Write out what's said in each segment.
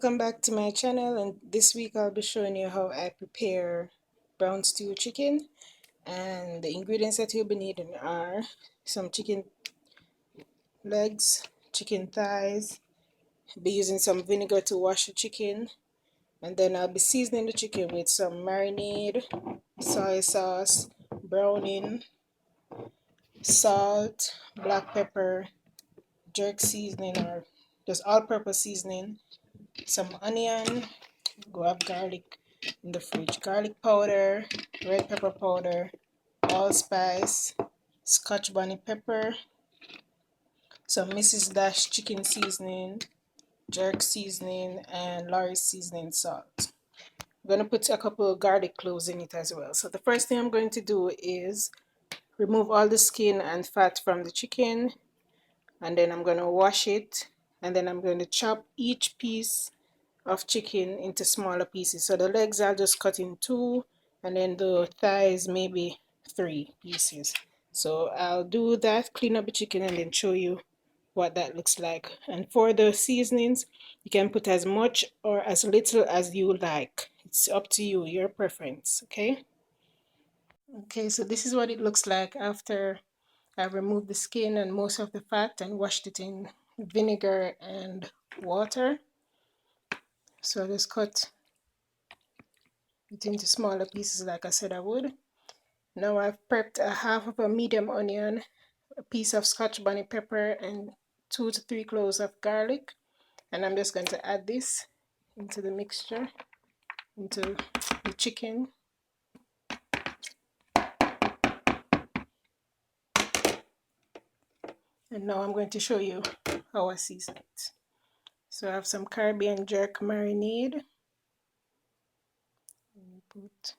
Welcome back to my channel, and this week I'll be showing you how I prepare brown stew chicken. And the ingredients that you'll be needing are some chicken legs, chicken thighs. I'll be using some vinegar to wash the chicken, and then I'll be seasoning the chicken with some marinade, soy sauce, browning, salt, black pepper, jerk seasoning or just all-purpose seasoning, some onion, grab garlic in the fridge, garlic powder, red pepper powder, allspice, scotch bonnet pepper, some Mrs. Dash chicken seasoning, jerk seasoning, and Lawry's seasoning salt. I'm going to put a couple of garlic cloves in it as well. So the first thing I'm going to do is remove all the skin and fat from the chicken, and then I'm going to wash it, and then I'm going to chop each piece of chicken into smaller pieces. So the legs I'll just cut in two, and then the thighs maybe 3 pieces. So I'll do that, clean up the chicken, and then show you what that looks like. And for the seasonings, you can put as much or as little as you like. It's up to you, your preference. Okay, so this is what it looks like after I removed the skin and most of the fat and washed it in vinegar and water. So I just cut it into smaller pieces like I said I would. Now I've prepped a half of a medium onion, a piece of scotch bonnet pepper, and 2 to 3 cloves of garlic. And I'm just going to add this into the mixture, into the chicken. And now I'm going to show you how I season it. So I have some Caribbean jerk marinade. Put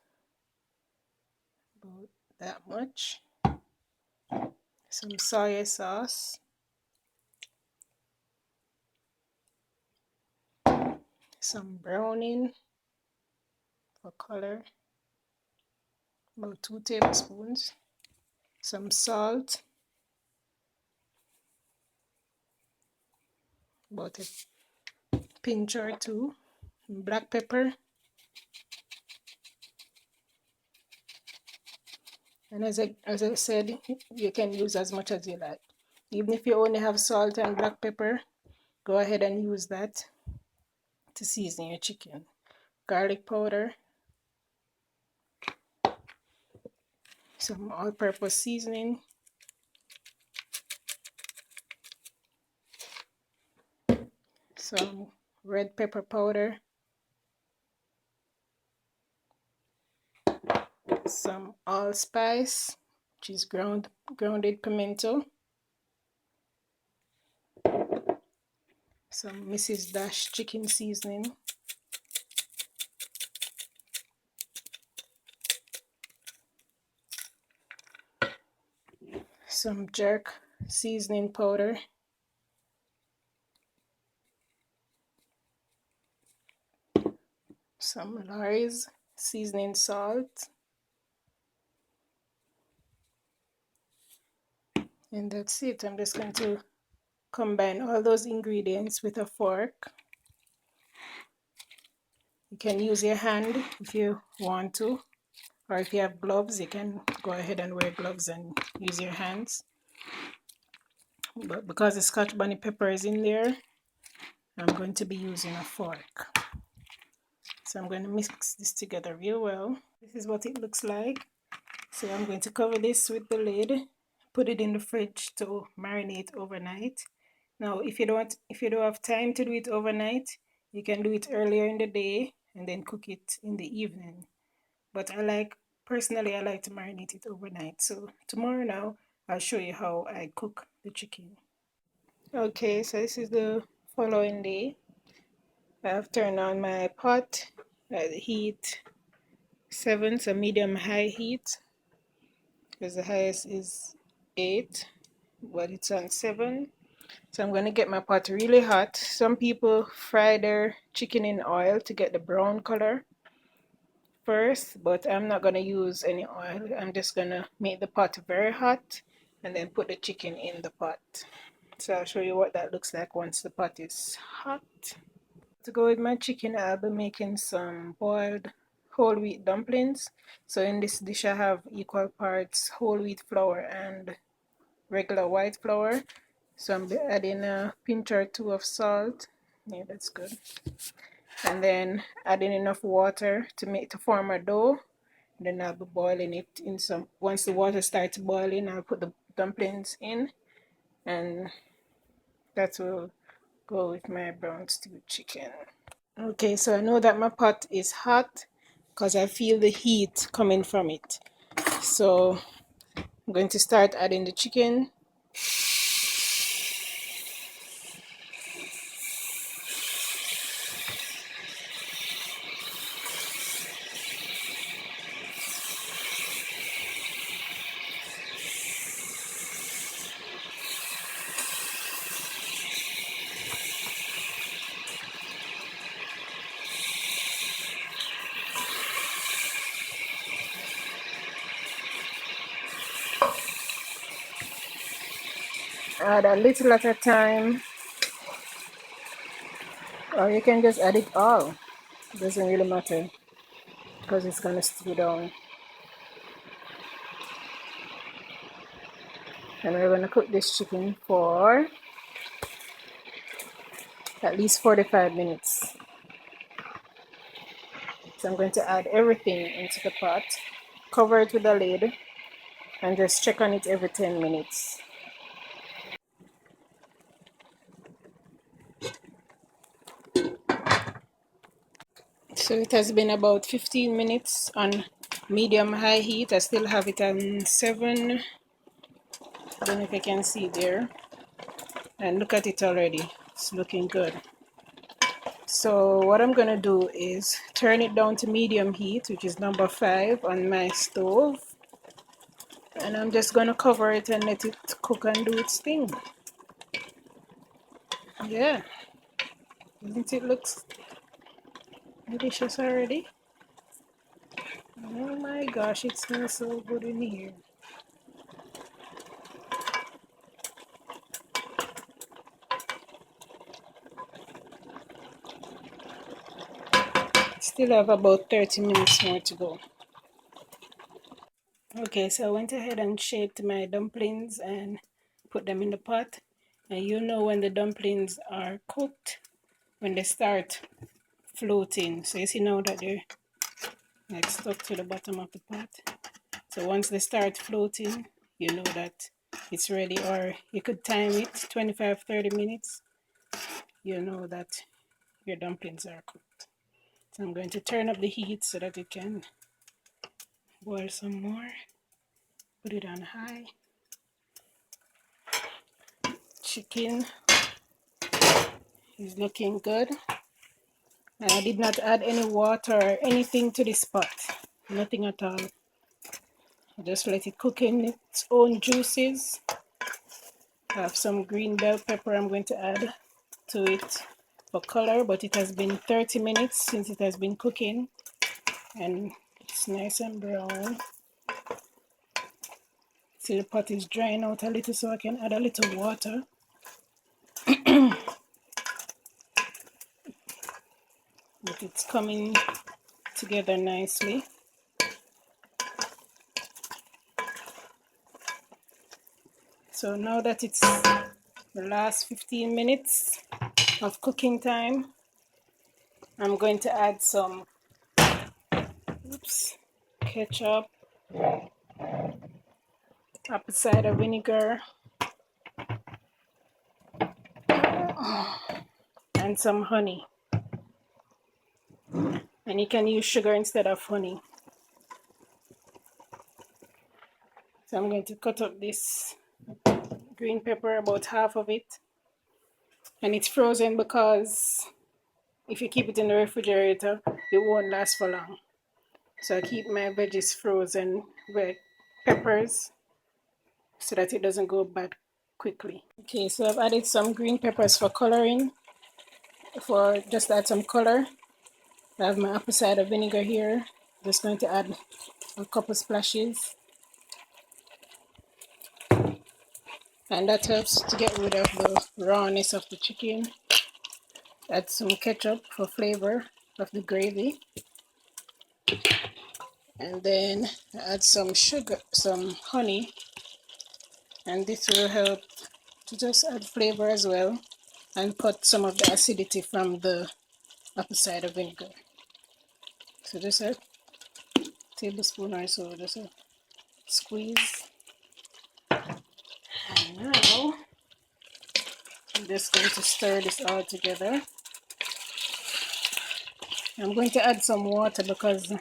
about that much. Some soy sauce. Some browning for color. About 2 tablespoons. Some salt. About a pinch or two. Black pepper. And as I said, you can use as much as you like. Even if you only have salt and black pepper, go ahead and use that to season your chicken. Garlic powder, some all-purpose seasoning, some red pepper powder, some allspice, which is grounded pimento, some Mrs. Dash chicken seasoning, some jerk seasoning powder, some Lawry's seasoning salt, and that's it. I'm just going to combine all those ingredients with a fork. You can use your hand if you want to, or if you have gloves, you can go ahead and wear gloves and use your hands. But because the scotch bonnet pepper is in there, I'm going to be using a fork. So I'm going to mix this together real well. This is what it looks like. So I'm going to cover this with the lid, put it in the fridge to marinate overnight. Now, if you don't have time to do it overnight, you can do it earlier in the day and then cook it in the evening. But personally, I like to marinate it overnight. So tomorrow now, I'll show you how I cook the chicken. Okay, so this is the following day. I've turned on my pot at the heat 7, so medium high heat, because the highest is 8, but it's on 7. So I'm going to get my pot really hot. Some people fry their chicken in oil to get the brown color first, but I'm not going to use any oil. I'm just going to make the pot very hot and then put the chicken in the pot. So I'll show you what that looks like once the pot is hot. To go with my chicken, I'll be making some boiled whole wheat dumplings. So in this dish I have equal parts whole wheat flour and regular white flour. So I'm adding a pinch or two of salt. Yeah, that's good. And then adding enough water to form a dough. Then I'll be boiling it in some. Once the water starts boiling, I'll put the dumplings in, and that will go with my brown stewed chicken. Okay, so I know that my pot is hot because I feel the heat coming from it. So I'm going to start adding the chicken. Add a little at a time, or you can just add it all. It doesn't really matter because it's gonna stew down. And we're gonna cook this chicken for at least 45 minutes. So I'm going to add everything into the pot, cover it with a lid, and just check on it every 10 minutes. So it has been about 15 minutes on medium high heat. I still have it on 7. I don't know if I can see there. And look at it already. It's looking good. So what I'm gonna do is turn it down to medium heat, which is number 5 on my stove. And I'm just gonna cover it and let it cook and do its thing. Yeah. Doesn't it look delicious already? Oh my gosh, it smells so good in here. Still have about 30 minutes more to go. Okay, so I went ahead and shaped my dumplings and put them in the pot. And you know when the dumplings are cooked, when they start floating. So you see now that they're like stuck to the bottom of the pot. So once they start floating, you know that it's ready, or you could time it 25-30 minutes. You know that your dumplings are cooked. So I'm going to turn up the heat so that it can boil some more. Put it on high. Chicken is looking good. I did not add any water or anything to this pot. Nothing at all. Just let it cook in its own juices. I have some green bell pepper I'm going to add to it for color, but it has been 30 minutes since it has been cooking and it's nice and brown. See, the pot is drying out a little, so I can add a little water. But it's coming together nicely. So now that it's the last 15 minutes of cooking time, I'm going to add some ketchup, apple cider vinegar, and some honey. And you can use sugar instead of honey. So I'm going to cut up this green pepper, about half of it. And it's frozen because if you keep it in the refrigerator, it won't last for long. So I keep my veggies frozen with peppers so that it doesn't go bad quickly. Okay, so I've added some green peppers for coloring, for just add some color. I have my apple cider vinegar here. Just going to add a couple splashes. And that helps to get rid of the rawness of the chicken. Add some ketchup for flavor of the gravy. And then add some sugar, some honey. And this will help to just add flavor as well and cut some of the acidity from the apple cider vinegar. So just a tablespoon or so, just a squeeze. And now I'm just going to stir this all together. I'm going to add some water because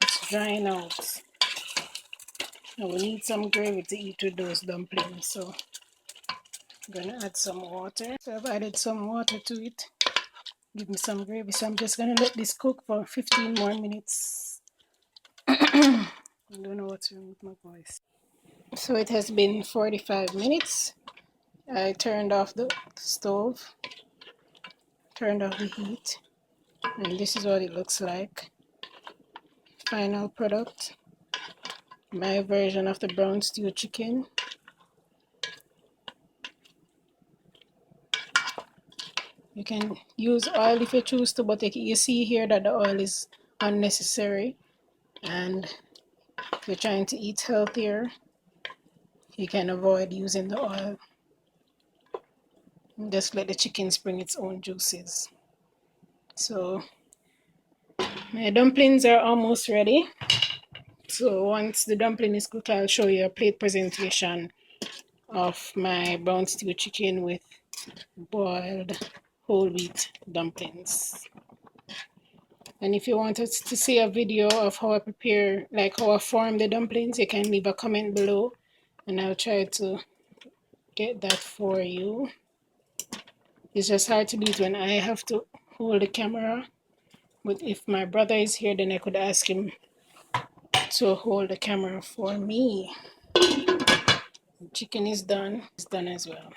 it's drying out. And we need some gravy to eat with those dumplings, so I'm going to add some water. So I've added some water to it. Give me some gravy. So I'm just going to let this cook for 15 more minutes. I don't know what's wrong with my voice. So it has been 45 minutes. I turned off the stove, turned off the heat, and this is what it looks like. Final product. My version of the brown stew chicken. You can use oil if you choose to, but you see here that the oil is unnecessary. And if you're trying to eat healthier, you can avoid using the oil. Just let the chicken spring its own juices. So my dumplings are almost ready. So once the dumpling is cooked, I'll show you a plate presentation of my brown stew chicken with boiled whole wheat dumplings. And if you wanted to see a video of how I prepare, like how I form the dumplings, you can leave a comment below and I'll try to get that for you. It's just hard to do it when I have to hold the camera. But if my brother is here, then I could ask him to hold the camera for me. The chicken is done. It's done as well.